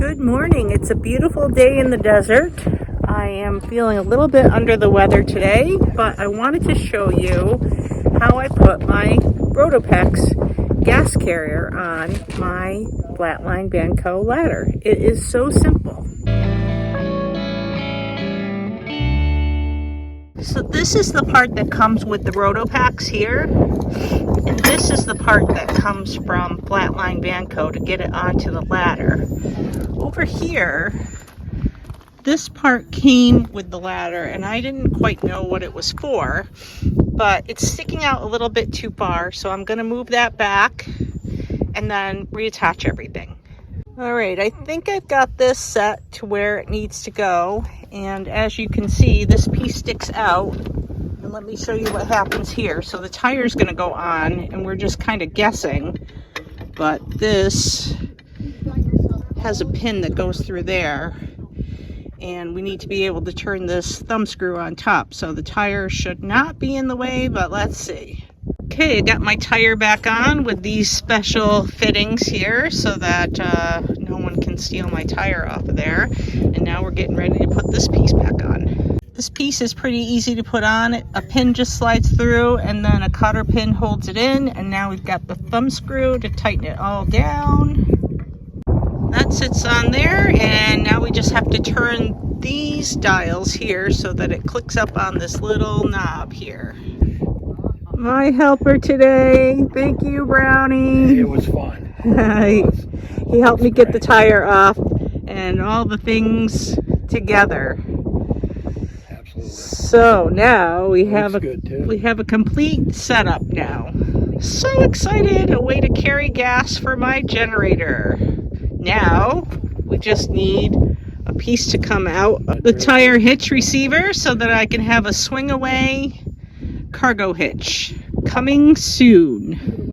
Good morning. It's a beautiful day in the desert. I am feeling a little bit under the weather today, but I wanted to show you how I put my RotopaX gas carrier on my Flatline Van Co ladder. It is so simple. So this is the part that comes with the RotopaX here, and this is the part that comes from Flatline Van Co to get it onto the ladder. Over here, this part came with the ladder, and I didn't quite know what it was for, but it's sticking out a little bit too far, so I'm going to move that back and then reattach everything. All right, I think I've got this set to where it needs to go, and as you can see, this piece sticks out. And let me show you what happens here. So the tire's going to go on, and we're just kind of guessing, but this has a pin that goes through there, and we need to be able to turn this thumb screw on top. So the tire should not be in the way, but let's see. Okay, I got my tire back on with these special fittings here so that no one can steal my tire off of there. And now we're getting ready to put this piece back on. This piece is pretty easy to put on. A pin just slides through, and then a cotter pin holds it in, and now we've got the thumb screw to tighten it all down. That sits on there, and now we just have to turn these dials here so that it clicks up on this little knob here. My helper today. Thank you, Brownie. It was fun. He helped me get the tire off and all the things together. Absolutely. So now we have a complete setup now. So excited! A way to carry gas for my generator. Now we just need a piece to come out of the tire hitch receiver so that I can have a swing away cargo hitch coming soon.